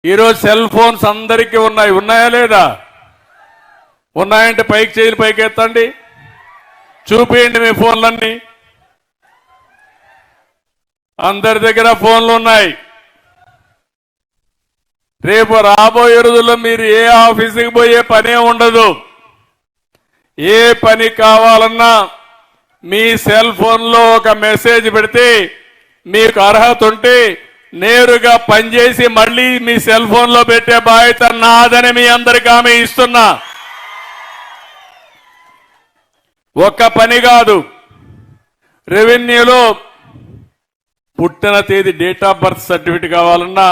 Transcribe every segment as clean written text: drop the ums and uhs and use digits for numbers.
ఈరోజు cell phones అందరికీ ఉన్నాయా లేదా? ఉన్నాయంటే పైకి చేతులు పైకి ఎత్తండి, చూపియండి మీ ఫోన్లన్నీ. అందరి దగ్గర ఫోన్లు ఉన్నాయి. రేపు రాబోయే రోజుల్లో మీరు ఏ ఆఫీసుకి పోయే పనే ఉండదు. ఏ పని కావాలన్నా మీ సెల్ ఫోన్లో ఒక మెసేజ్ పెడితే మీకు అర్హత ఉంటే నేరుగా పనిచేసి మళ్ళీ మీ సెల్ ఫోన్లో పెట్టే బాధ్యత నాదని మీ అందరికీ హామీ ఇస్తున్నా. ఒక్క పని కాదు, రెవెన్యూలో పుట్టిన తేదీ డేట్ ఆఫ్ బర్త్ సర్టిఫికేట్ కావాలన్నా,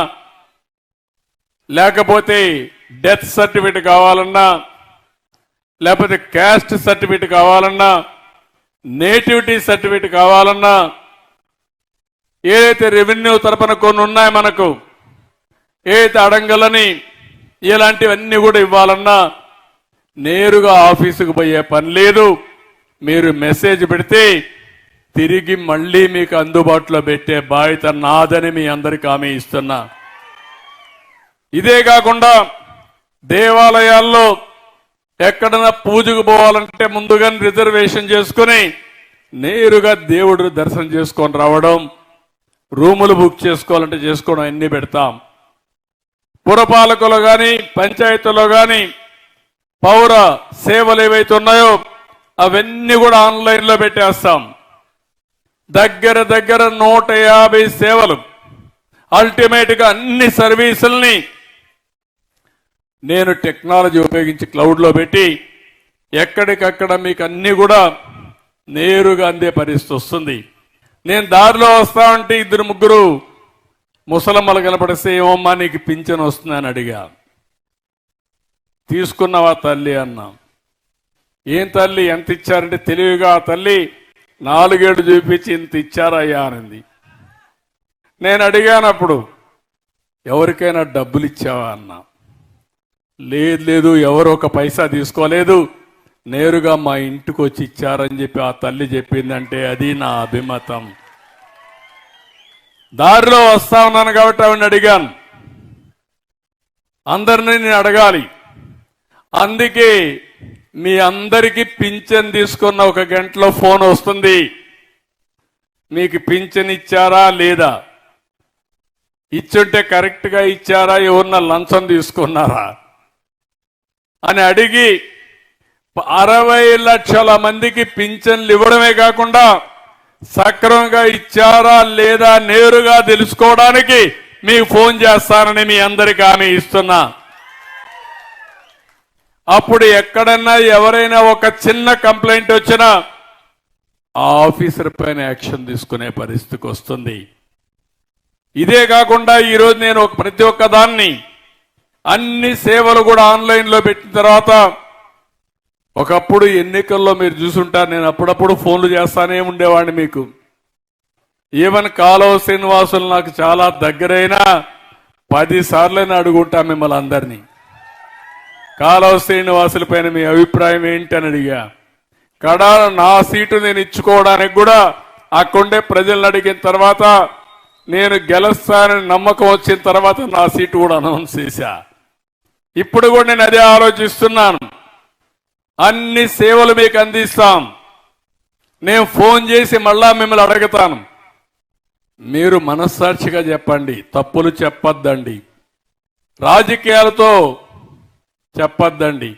లేకపోతే డెత్ సర్టిఫికేట్ కావాలన్నా, లేకపోతే క్యాస్ట్ సర్టిఫికేట్ కావాలన్నా, నేటివిటీ సర్టిఫికేట్ కావాలన్నా, ఏదైతే రెవెన్యూ తరపున కొన్ని ఉన్నాయి మనకు, ఏదైతే అడంగలని ఇలాంటివన్నీ కూడా ఇవ్వాలన్నా నేరుగా ఆఫీసుకు పోయే పని లేదు. మీరు మెసేజ్ పెడితే తిరిగి మళ్ళీ మీకు అందుబాటులో పెట్టే బాధ్యత నాదని మీ అందరికీ హామీ ఇస్తున్నా. ఇదే కాకుండా దేవాలయాల్లో ఎక్కడన్నా పూజకు పోవాలంటే ముందుగా రిజర్వేషన్ చేసుకుని నేరుగా దేవుడు దర్శనం చేసుకొని రావడం, రూములు బుక్ చేసుకోవాలంటే చేసుకోవడం అన్ని పెడతాం. పురపాలకులు కానీ పంచాయతీలో కానీ పౌర సేవలు ఏవైతే ఉన్నాయో అవన్నీ కూడా ఆన్లైన్లో పెట్టేస్తాం. దగ్గర 150 సేవలు, అల్టిమేట్ గా అన్ని సర్వీసుల్ని నేను టెక్నాలజీ ఉపయోగించి క్లౌడ్లో పెట్టి ఎక్కడికక్కడ మీకు అన్ని కూడా నేరుగా అందే పరిస్థితి వస్తుంది. నేను దారిలో వస్తా ఉంటే 2-3 ముసలమ్మలు కనపడిస్తే ఏమమ్మా నీకు పింఛన్ వస్తుందని అడిగా. తీసుకున్నావా తల్లి అన్నా. ఏం తల్లి ఎంత ఇచ్చారంటే తెలివిగా ఆ తల్లి 4 చూపించి ఇంత ఇచ్చారయ్యా అనింది. నేను అడిగానప్పుడు ఎవరికైనా డబ్బులు ఇచ్చావా అన్నా. లేదు ఎవరు ఒక పైసా తీసుకోలేదు, నేరుగా మా ఇంటికి వచ్చి ఇచ్చారని చెప్పి ఆ తల్లి చెప్పిందంటే అది నా అభిమతం. దారిలో వస్తా ఉన్నాను కాబట్టి ఆవిడని అడిగాను. అందరినీ నేను అడగాలి. అందుకే మీ అందరికీ పింఛన్ తీసుకున్న 1 గంటలో ఫోన్ వస్తుంది. మీకు పింఛన్ ఇచ్చారా లేదా, ఇచ్చుంటే కరెక్ట్గా ఇచ్చారా, ఎవరన్నా లంచం తీసుకున్నారా అని అడిగి 60 లక్షల మందికి పింఛన్లు ఇవ్వడమే కాకుండా సక్రమంగా ఇచ్చారా లేదా నేరుగా తెలుసుకోవడానికి మీకు ఫోన్ చేస్తానని మీ అందరికీ హామీ ఇస్తున్నా. అప్పుడు ఎక్కడన్నా ఎవరైనా ఒక చిన్న కంప్లైంట్ వచ్చినా ఆ ఆఫీసర్ పైన యాక్షన్ తీసుకునే పరిస్థితికి వస్తుంది. ఇదే కాకుండా ఈరోజు నేను ప్రతి ఒక్క దాన్ని అన్ని సేవలు కూడా ఆన్లైన్లో పెట్టిన తర్వాత, ఒకప్పుడు ఎన్నికల్లో మీరు చూసుంటారు నేను అప్పుడప్పుడు ఫోన్లు చేస్తానే ఉండేవాడిని మీకు. ఈవెన్ కాలువ శ్రీనివాసులు నాకు చాలా దగ్గరైన 10 సార్లైనా అడుగుంటా మిమ్మల్ని అందరినీ. కాలువ శ్రీనివాసుల పైన మీ అభిప్రాయం ఏంటి అని అడిగా. కడాల నా సీటు నేను ఇచ్చుకోవడానికి కూడా అక్కడుండే ప్రజలను అడిగిన తర్వాత, నేను గెలుస్తానని నమ్మకం వచ్చిన తర్వాత నా సీటు కూడా అనౌన్స్ చేశా. ఇప్పుడు కూడా నేను అదే ఆలోచిస్తున్నాను. అన్ని సేవలు మీకు అందిస్తాం. నేను ఫోన్ చేసి మళ్ళా మిమ్మల్ని అడుగుతాను. మీరు మనస్సాక్షిగా చెప్పండి, తప్పులు చెప్పొద్దండి, రాజకీయాలతో చెప్పొద్దండి.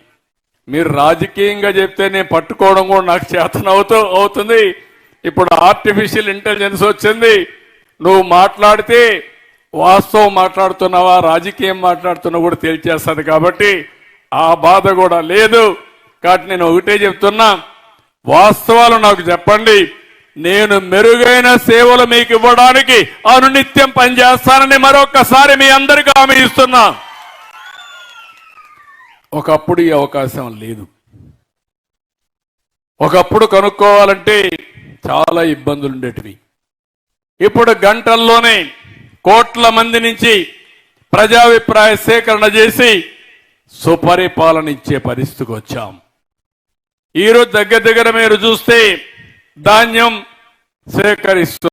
మీరు రాజకీయంగా చెప్తే నేను పట్టుకోవడం కూడా నాకు అవుతుంది. ఇప్పుడు ఆర్టిఫిషియల్ ఇంటెలిజెన్స్ వచ్చింది. నువ్వు మాట్లాడితే వాస్తవం మాట్లాడుతున్నావా రాజకీయం మాట్లాడుతున్నా కూడా తేల్చేస్తుంది. కాబట్టి ఆ బాధ కూడా లేదు. కాబట్టి నేను ఒకటే చెప్తున్నా, వాస్తవాలు నాకు చెప్పండి. నేను మెరుగైన సేవలు మీకు ఇవ్వడానికి అనునిత్యం పనిచేస్తానని మరొక్కసారి మీ అందరికీ హామీ ఇస్తున్నా. ఒకప్పుడు ఈ అవకాశం లేదు. ఒకప్పుడు కనుక్కోవాలంటే చాలా ఇబ్బందులు ఉండేటివి. ఇప్పుడు గంటల్లోనే కోట్ల మంది నుంచి ప్రజాభిప్రాయ సేకరణ చేసి సుపరిపాలన ఇచ్చే పరిస్థితికి వచ్చాం. ఈరోజు దగ్గర మీరు చూస్తే ధాన్యం సేకరిస్తూ